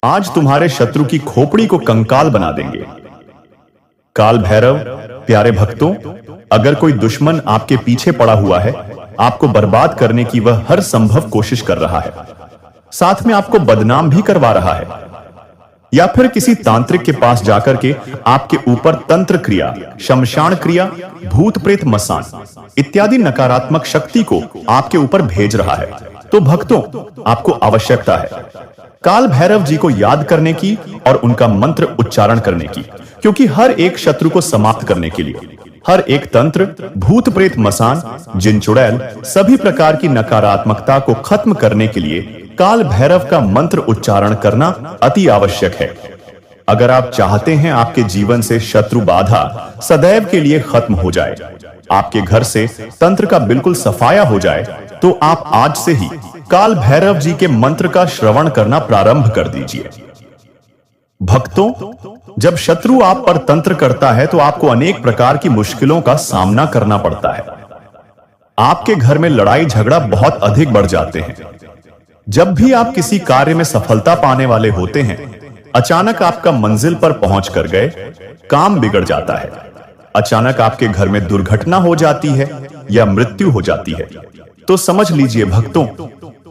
आज तुम्हारे शत्रु की खोपड़ी को कंकाल बना देंगे। काल भैरव। प्यारे भक्तों, अगर कोई दुश्मन आपके पीछे पड़ा हुआ है, आपको बर्बाद करने की वह हर संभव कोशिश कर रहा है, साथ में आपको बदनाम भी करवा रहा है, या फिर किसी तांत्रिक के पास जाकर के आपके ऊपर तंत्र क्रिया, शमशान क्रिया, भूत प्रेत मसान इत्यादि नकारात्मक शक्ति को आपके ऊपर भेज रहा है, तो भक्तों, आपको आवश्यकता है काल भैरव जी को याद करने की और उनका मंत्र उच्चारण करने की, क्योंकि हर एक शत्रु को समाप्त करने के लिए, हर एक तंत्र, भूत प्रेत मसान, जिन चुड़ैल, सभी प्रकार की नकारात्मकता को खत्म करने के लिए काल भैरव का मंत्र उच्चारण करना अति आवश्यक है। अगर आप चाहते हैं आपके जीवन से शत्रु बाधा सदैव के लिए खत्म हो जाए, आपके घर से तंत्र का बिल्कुल सफाया हो जाए, तो आप आज से ही काल भैरव जी के मंत्र का श्रवण करना प्रारंभ कर दीजिए। भक्तों, जब शत्रु आप पर तंत्र करता है तो आपको अनेक प्रकार की मुश्किलों का सामना करना पड़ता है। आपके घर में लड़ाई झगड़ा बहुत अधिक बढ़ जाते हैं। जब भी आप किसी कार्य में सफलता पाने वाले होते हैं, अचानक आपका मंजिल पर पहुंच कर गए, काम बिगड़ जाता है। अचानक आपके घर में दुर्घटना हो जाती है या मृत्यु हो जाती है, तो समझ लीजिए भक्तों,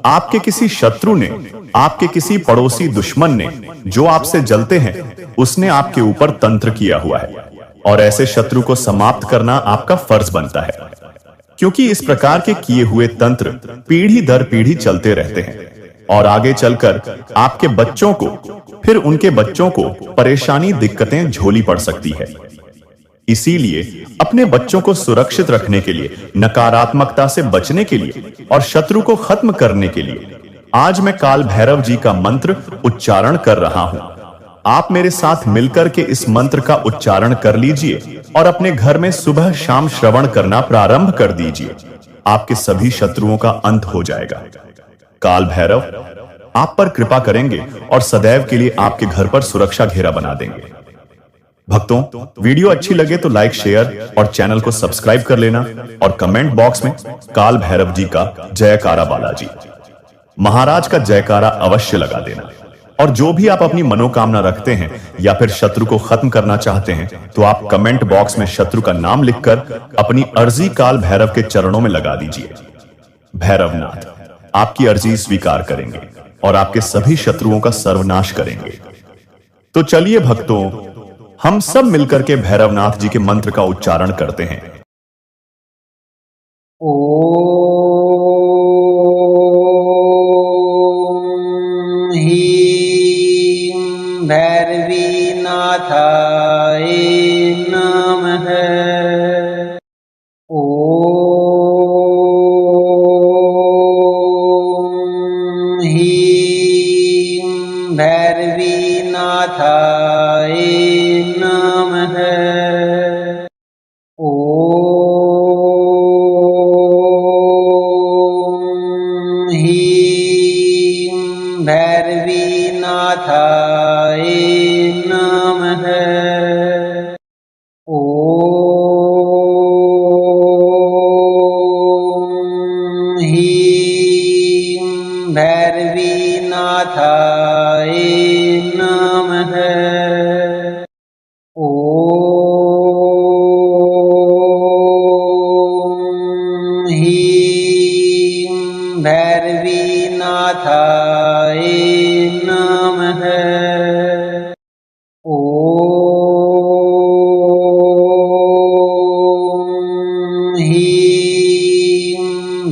आपके किसी शत्रु ने, आपके किसी पड़ोसी दुश्मन ने, जो आपसे जलते हैं, उसने आपके ऊपर तंत्र किया हुआ है, और ऐसे शत्रु को समाप्त करना आपका फर्ज बनता है, क्योंकि इस प्रकार के किए हुए तंत्र पीढ़ी दर पीढ़ी चलते रहते हैं और आगे चलकर आपके बच्चों को, फिर उनके बच्चों को परेशानी, दिक्कतें झोली पड़ सकती है। इसीलिए अपने बच्चों को सुरक्षित रखने के लिए, नकारात्मकता से बचने के लिए और शत्रु को खत्म करने के लिए आज मैं काल भैरव जी का मंत्र उच्चारण कर रहा हूं। आप मेरे साथ मिलकर के इस मंत्र का उच्चारण कर लीजिए और अपने घर में सुबह शाम श्रवण करना प्रारंभ कर दीजिए। आपके सभी शत्रुओं का अंत हो जाएगा। काल भैरव आप पर कृपा करेंगे और सदैव के लिए आपके घर पर सुरक्षा घेरा बना देंगे। भक्तों, वीडियो अच्छी लगे तो लाइक, शेयर और चैनल को सब्सक्राइब कर लेना और कमेंट बॉक्स में काल भैरव जी का जयकारा बालाजी महाराज का जयकारा अवश्य लगा देना। और जो भी आप अपनी मनोकामना रखते हैं या फिर शत्रु को खत्म करना चाहते हैं, तो आप कमेंट बॉक्स में शत्रु का नाम लिखकर अपनी अर्जी काल भैरव के चरणों में लगा दीजिए। भैरवनाथ आपकी अर्जी स्वीकार करेंगे और आपके सभी शत्रुओं का सर्वनाश करेंगे। तो चलिए भक्तों, हम सब मिलकर के भैरवनाथ जी के मंत्र का उच्चारण करते हैं। ओम ह्रीं भैरवीनाथाय नमः। ओम ह्रीं भैरवीनाथाय नमः। ओम ह्रीं भैरवीनाथाय नमः। ओम ह्रीं भैरवीनाथाय नमः। ओम ह्रीं भैरवीनाथाय नमः। ओम ह्रीं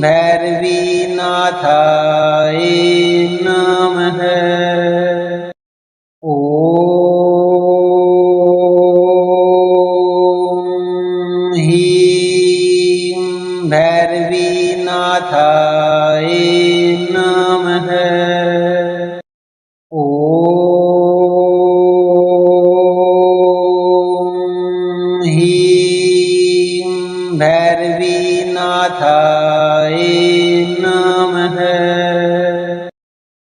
भैरवीनाथाय नमः। ओम ह्रीं भैरवीनाथाय नमः। ओम ह्रीं भैरवीनाथाय नमः।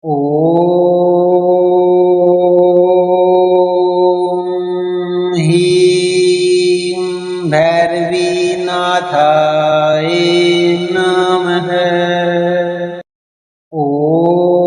ओम ह्रीं भैरवीनाथाय नमः। ओम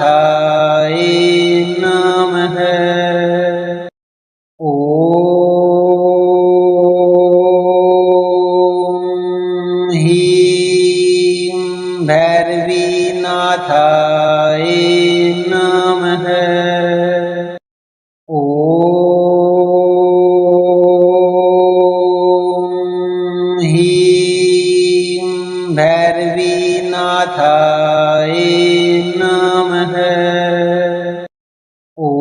भैरवीनाथाय नमः। ॐ ह्रीं भैरवीनाथाय नमः। ॐ ह्रीं भैरवीनाथाय नमः। ॐ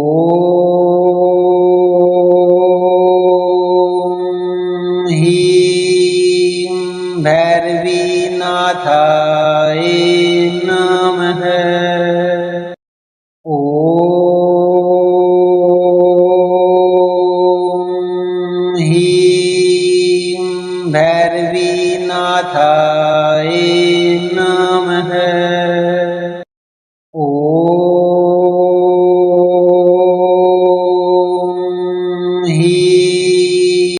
ह्रीं भैरवीनाथाय नमः। ॐ ह्रीं भैरवीनाथाय नमः।